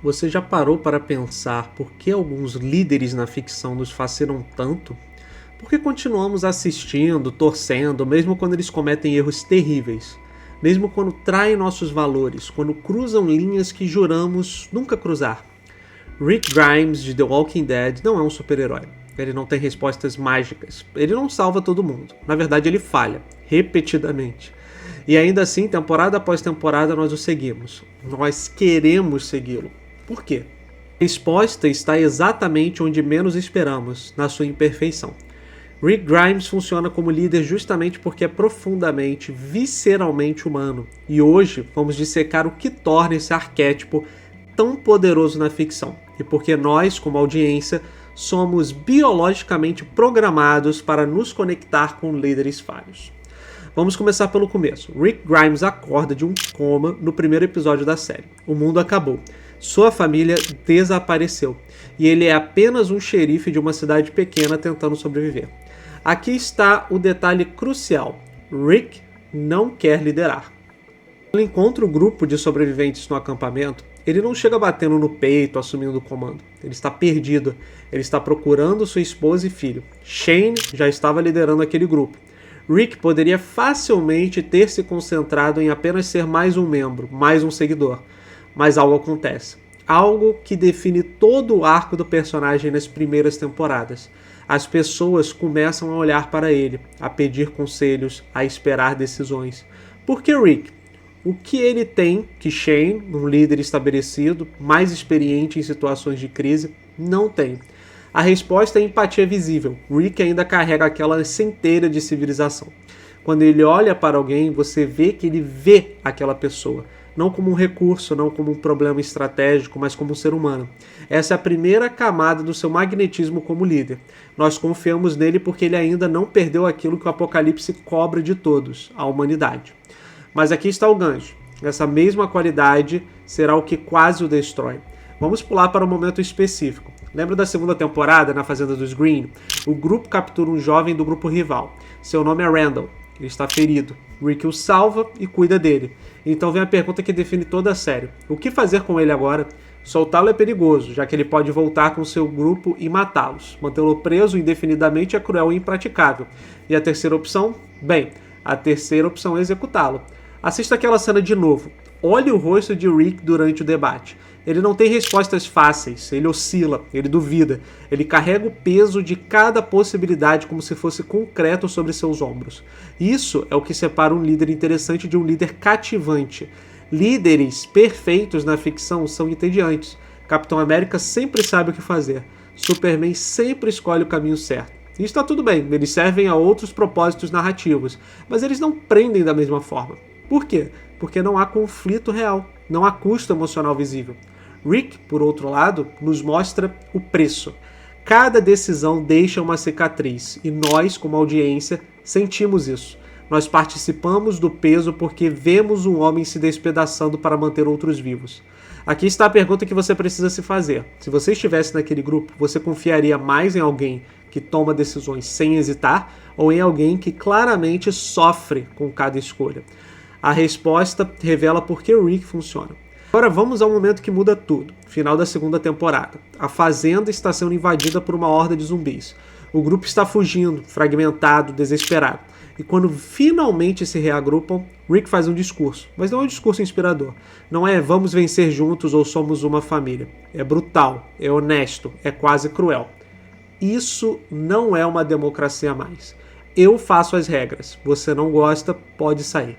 Você já parou para pensar por que alguns líderes na ficção nos fascinam tanto? Por que continuamos assistindo, torcendo, mesmo quando eles cometem erros terríveis? Mesmo quando traem nossos valores, quando cruzam linhas que juramos nunca cruzar? Rick Grimes, de The Walking Dead, não é um super-herói. Ele não tem respostas mágicas. Ele não salva todo mundo. Na verdade, ele falha, repetidamente. E ainda assim, temporada após temporada, nós o seguimos. Nós queremos segui-lo. Por quê? A resposta está exatamente onde menos esperamos, na sua imperfeição. Rick Grimes funciona como líder justamente porque é profundamente, visceralmente humano. E hoje vamos dissecar o que torna esse arquétipo tão poderoso na ficção. E porque nós, como audiência, somos biologicamente programados para nos conectar com líderes falhos. Vamos começar pelo começo. Rick Grimes acorda de um coma no primeiro episódio da série. O mundo acabou. Sua família desapareceu. E ele é apenas um xerife de uma cidade pequena tentando sobreviver. Aqui está o detalhe crucial. Rick não quer liderar. Quando ele encontra o grupo de sobreviventes no acampamento, ele não chega batendo no peito, assumindo o comando. Ele está perdido. Ele está procurando sua esposa e filho. Shane já estava liderando aquele grupo. Rick poderia facilmente ter se concentrado em apenas ser mais um membro, mais um seguidor. Mas algo acontece. Algo que define todo o arco do personagem nas primeiras temporadas. As pessoas começam a olhar para ele, a pedir conselhos, a esperar decisões. Por que Rick? O que ele tem que Shane, um líder estabelecido, mais experiente em situações de crise, não tem? A resposta é empatia visível. Rick ainda carrega aquela centelha de civilização. Quando ele olha para alguém, você vê que ele vê aquela pessoa. Não como um recurso, não como um problema estratégico, mas como um ser humano. Essa é a primeira camada do seu magnetismo como líder. Nós confiamos nele porque ele ainda não perdeu aquilo que o Apocalipse cobra de todos, a humanidade. Mas aqui está o gancho. Essa mesma qualidade será o que quase o destrói. Vamos pular para um momento específico. Lembra da segunda temporada, na Fazenda dos Green? O grupo captura um jovem do grupo rival. Seu nome é Randall. Ele está ferido. Rick o salva e cuida dele. Então vem a pergunta que define toda a série. O que fazer com ele agora? Soltá-lo é perigoso, já que ele pode voltar com seu grupo e matá-los. Mantê-lo preso indefinidamente é cruel e impraticável. E a terceira opção? Bem, a terceira opção é executá-lo. Assista aquela cena de novo. Olhe o rosto de Rick durante o debate. Ele não tem respostas fáceis, ele oscila, ele duvida. Ele carrega o peso de cada possibilidade como se fosse concreto sobre seus ombros. Isso é o que separa um líder interessante de um líder cativante. Líderes perfeitos na ficção são entediantes. Capitão América sempre sabe o que fazer. Superman sempre escolhe o caminho certo. E está tudo bem, eles servem a outros propósitos narrativos, mas eles não prendem da mesma forma. Por quê? Porque não há conflito real, não há custo emocional visível. Rick, por outro lado, nos mostra o preço. Cada decisão deixa uma cicatriz e nós, como audiência, sentimos isso. Nós participamos do peso porque vemos um homem se despedaçando para manter outros vivos. Aqui está a pergunta que você precisa se fazer. Se você estivesse naquele grupo, você confiaria mais em alguém que toma decisões sem hesitar ou em alguém que claramente sofre com cada escolha? A resposta revela por que o Rick funciona. Agora vamos ao momento que muda tudo. Final da segunda temporada. A fazenda está sendo invadida por uma horda de zumbis. O grupo está fugindo, fragmentado, desesperado. E quando finalmente se reagrupam, Rick faz um discurso. Mas não é um discurso inspirador. Não é vamos vencer juntos ou somos uma família. É brutal, é honesto, é quase cruel. Isso não é uma democracia mais. Eu faço as regras. Você não gosta, pode sair.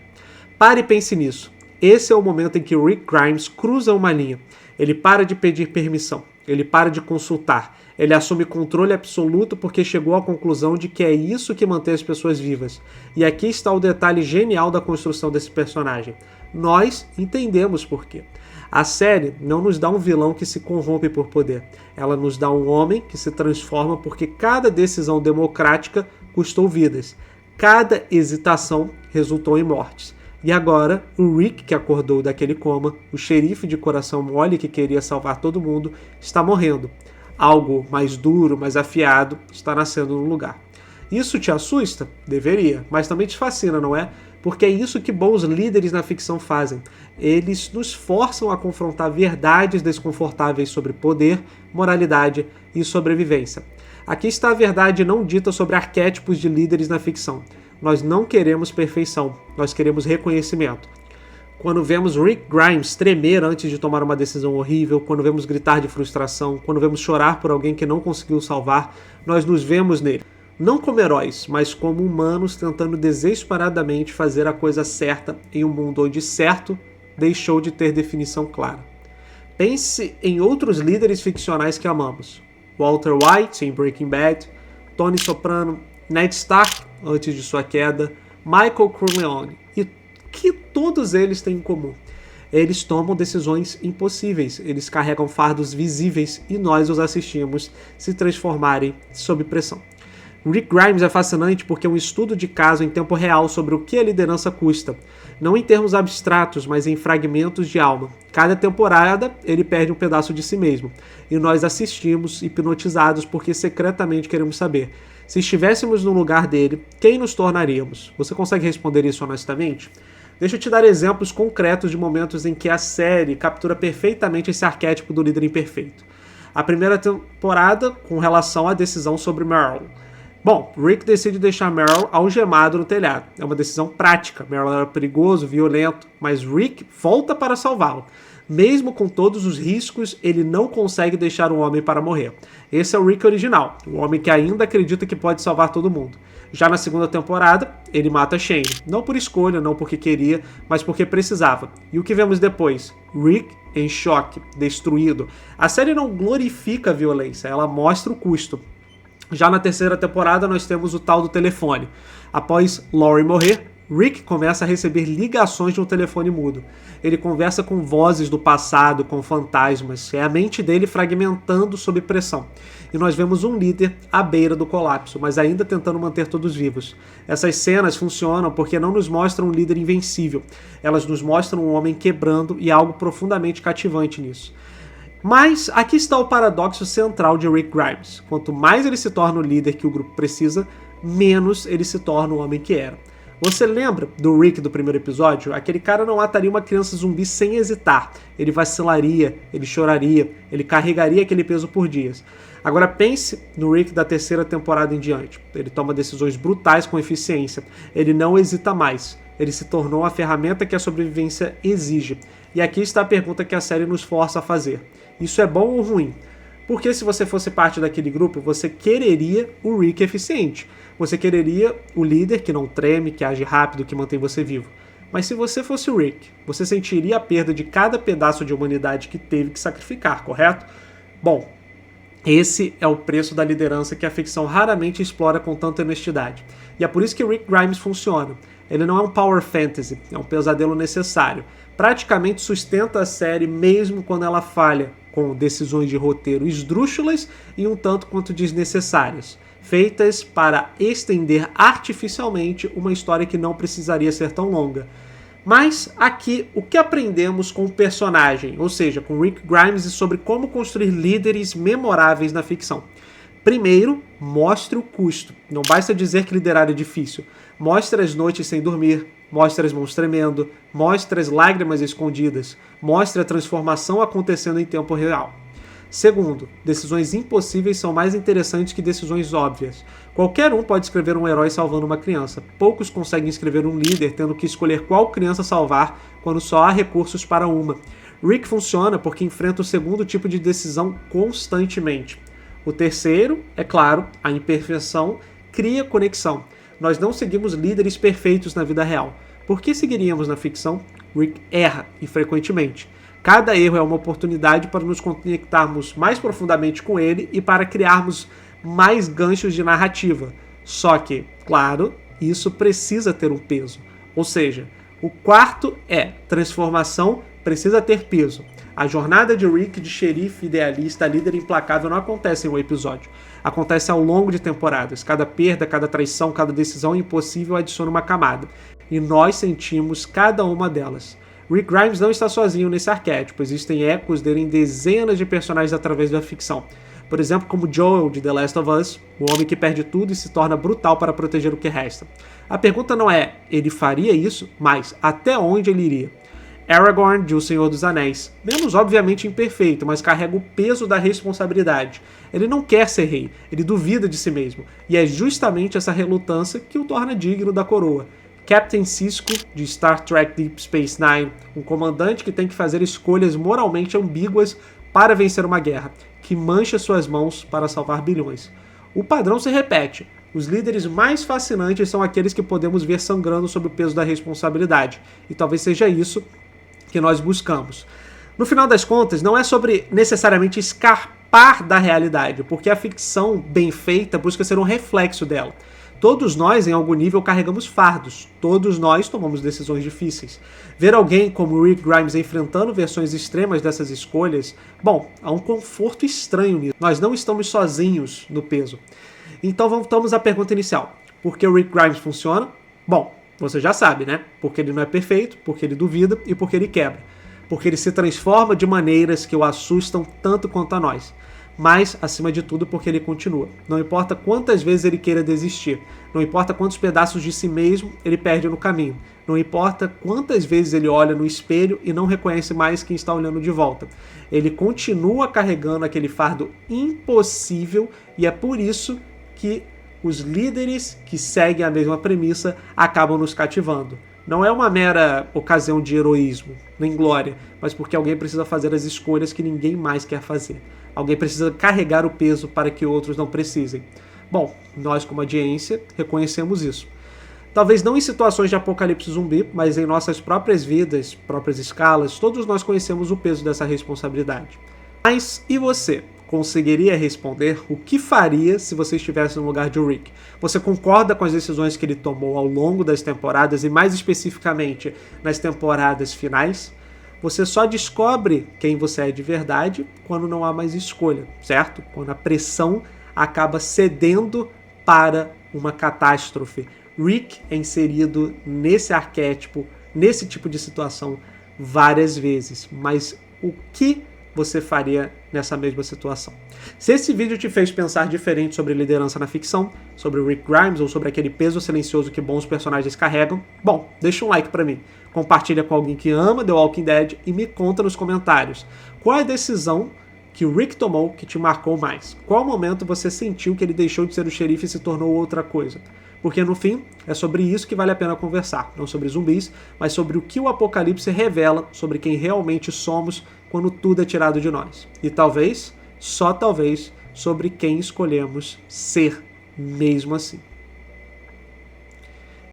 Pare e pense nisso. Esse é o momento em que Rick Grimes cruza uma linha. Ele para de pedir permissão. Ele para de consultar. Ele assume controle absoluto porque chegou à conclusão de que é isso que mantém as pessoas vivas. E aqui está o detalhe genial da construção desse personagem. Nós entendemos por quê. A série não nos dá um vilão que se corrompe por poder. Ela nos dá um homem que se transforma porque cada decisão democrática custou vidas. Cada hesitação resultou em mortes. E agora, o Rick, que acordou daquele coma, o xerife de coração mole que queria salvar todo mundo, está morrendo. Algo mais duro, mais afiado, está nascendo no lugar. Isso te assusta? Deveria, mas também te fascina, não é? porque é isso que bons líderes na ficção fazem. Eles nos forçam a confrontar verdades desconfortáveis sobre poder, moralidade e sobrevivência. Aqui está a verdade não dita sobre arquétipos de líderes na ficção. Nós não queremos perfeição, nós queremos reconhecimento. Quando vemos Rick Grimes tremer antes de tomar uma decisão horrível, quando vemos gritar de frustração, quando vemos chorar por alguém que não conseguiu salvar, nós nos vemos nele. Não como heróis, mas como humanos tentando desesperadamente fazer a coisa certa em um mundo onde certo deixou de ter definição clara. Pense em outros líderes ficcionais que amamos. Walter White em Breaking Bad, Tony Soprano, Ned Stark antes de sua queda, Michael Corleone, e que todos eles têm em comum. Eles tomam decisões impossíveis, eles carregam fardos visíveis e nós os assistimos se transformarem sob pressão. Rick Grimes é fascinante porque é um estudo de caso em tempo real sobre o que a liderança custa, não em termos abstratos, mas em fragmentos de alma. Cada temporada ele perde um pedaço de si mesmo, e nós assistimos hipnotizados porque secretamente queremos saber: se estivéssemos no lugar dele, quem nos tornaríamos? Você consegue responder isso honestamente? Deixa eu te dar exemplos concretos de momentos em que a série captura perfeitamente esse arquétipo do líder imperfeito. A primeira temporada, com relação à decisão sobre Meryl. Bom, Rick decide deixar Meryl algemado no telhado. É uma decisão prática. Meryl era perigoso, violento, mas Rick volta para salvá-lo. Mesmo com todos os riscos, ele não consegue deixar um homem para morrer. Esse é o Rick original, o homem que ainda acredita que pode salvar todo mundo. Já na segunda temporada, ele mata Shane. Não por escolha, não porque queria, mas porque precisava. E o que vemos depois? Rick em choque, destruído. A série não glorifica a violência, ela mostra o custo. Já na terceira temporada nós temos o tal do telefone. Após Laurie morrer, Rick começa a receber ligações de um telefone mudo. Ele conversa com vozes do passado, com fantasmas. É a mente dele fragmentando sob pressão. E nós vemos um líder à beira do colapso, mas ainda tentando manter todos vivos. Essas cenas funcionam porque não nos mostram um líder invencível. Elas nos mostram um homem quebrando e há algo profundamente cativante nisso. Mas aqui está o paradoxo central de Rick Grimes. Quanto mais ele se torna o líder que o grupo precisa, menos ele se torna o homem que era. Você lembra do Rick do primeiro episódio? Aquele cara não mataria uma criança zumbi sem hesitar. Ele vacilaria, ele choraria, ele carregaria aquele peso por dias. Agora pense no Rick da terceira temporada em diante. Ele toma decisões brutais com eficiência. Ele não hesita mais. Ele se tornou a ferramenta que a sobrevivência exige. E aqui está a pergunta que a série nos força a fazer. Isso é bom ou ruim? Porque se você fosse parte daquele grupo, você quereria o Rick eficiente. Você quereria o líder que não treme, que age rápido, que mantém você vivo. Mas se você fosse o Rick, você sentiria a perda de cada pedaço de humanidade que teve que sacrificar, correto? Bom, esse é o preço da liderança que a ficção raramente explora com tanta honestidade. E é por isso que Rick Grimes funciona. Ele não é um power fantasy, é um pesadelo necessário. Praticamente sustenta a série mesmo quando ela falha, com decisões de roteiro esdrúxulas e um tanto quanto desnecessárias, feitas para estender artificialmente uma história que não precisaria ser tão longa. Mas aqui, o que aprendemos com o personagem, ou seja, com Rick Grimes, e sobre como construir líderes memoráveis na ficção? Primeiro, mostre o custo. Não basta dizer que liderar é difícil. Mostre as noites sem dormir, mostre as mãos tremendo, mostre as lágrimas escondidas, mostre a transformação acontecendo em tempo real. Segundo, decisões impossíveis são mais interessantes que decisões óbvias. Qualquer um pode escrever um herói salvando uma criança. Poucos conseguem escrever um líder tendo que escolher qual criança salvar quando só há recursos para uma. Rick funciona porque enfrenta o segundo tipo de decisão constantemente. O terceiro, é claro, a imperfeição cria conexão. Nós não seguimos líderes perfeitos na vida real. Por que seguiríamos na ficção? Rick erra, e frequentemente. Cada erro é uma oportunidade para nos conectarmos mais profundamente com ele e para criarmos mais ganchos de narrativa. Só que, claro, isso precisa ter um peso. Ou seja, o quarto é transformação precisa ter peso. A jornada de Rick de xerife idealista, líder implacável, não acontece em um episódio. Acontece ao longo de temporadas. Cada perda, cada traição, cada decisão impossível adiciona uma camada. E nós sentimos cada uma delas. Rick Grimes não está sozinho nesse arquétipo. Existem ecos dele em dezenas de personagens através da ficção. Por exemplo, como Joel de The Last of Us, o homem que perde tudo e se torna brutal para proteger o que resta. A pergunta não é, ele faria isso, mas até onde ele iria? Aragorn de O Senhor dos Anéis, menos obviamente imperfeito, mas carrega o peso da responsabilidade. Ele não quer ser rei, ele duvida de si mesmo, e é justamente essa relutância que o torna digno da coroa. Captain Sisko, de Star Trek Deep Space Nine, um comandante que tem que fazer escolhas moralmente ambíguas para vencer uma guerra, que mancha suas mãos para salvar bilhões. O padrão se repete. Os líderes mais fascinantes são aqueles que podemos ver sangrando sob o peso da responsabilidade, e talvez seja isso que nós buscamos. No final das contas, não é sobre necessariamente escapar da realidade, porque a ficção bem feita busca ser um reflexo dela. Todos nós, em algum nível, carregamos fardos. Todos nós tomamos decisões difíceis. Ver alguém como Rick Grimes enfrentando versões extremas dessas escolhas, bom, há um conforto estranho nisso. Nós não estamos sozinhos no peso. Então voltamos à pergunta inicial. Por que o Rick Grimes funciona? Bom, você já sabe, né? Porque ele não é perfeito, porque ele duvida e porque ele quebra. Porque ele se transforma de maneiras que o assustam tanto quanto a nós. Mas, acima de tudo, porque ele continua. Não importa quantas vezes ele queira desistir. Não importa quantos pedaços de si mesmo ele perde no caminho. Não importa quantas vezes ele olha no espelho e não reconhece mais quem está olhando de volta. Ele continua carregando aquele fardo impossível e é por isso que os líderes que seguem a mesma premissa acabam nos cativando. Não é uma mera ocasião de heroísmo, nem glória, mas porque alguém precisa fazer as escolhas que ninguém mais quer fazer. Alguém precisa carregar o peso para que outros não precisem. Bom, nós como audiência reconhecemos isso. Talvez não em situações de apocalipse zumbi, mas em nossas próprias vidas, próprias escalas, todos nós conhecemos o peso dessa responsabilidade. Mas e você? Conseguiria responder o que faria se você estivesse no lugar de Rick? Você concorda com as decisões que ele tomou ao longo das temporadas e mais especificamente nas temporadas finais? Você só descobre quem você é de verdade quando não há mais escolha, certo? Quando a pressão acaba cedendo para uma catástrofe. Rick é inserido nesse arquétipo, nesse tipo de situação várias vezes, mas o que você faria nessa mesma situação? Se esse vídeo te fez pensar diferente sobre liderança na ficção, sobre Rick Grimes ou sobre aquele peso silencioso que bons personagens carregam, bom, deixa um like pra mim, compartilha com alguém que ama The Walking Dead e me conta nos comentários qual é a decisão que o Rick tomou que te marcou mais. Qual momento você sentiu que ele deixou de ser o xerife e se tornou outra coisa? Porque no fim, é sobre isso que vale a pena conversar. Não sobre zumbis, mas sobre o que o apocalipse revela sobre quem realmente somos quando tudo é tirado de nós. E talvez, só talvez, sobre quem escolhemos ser mesmo assim.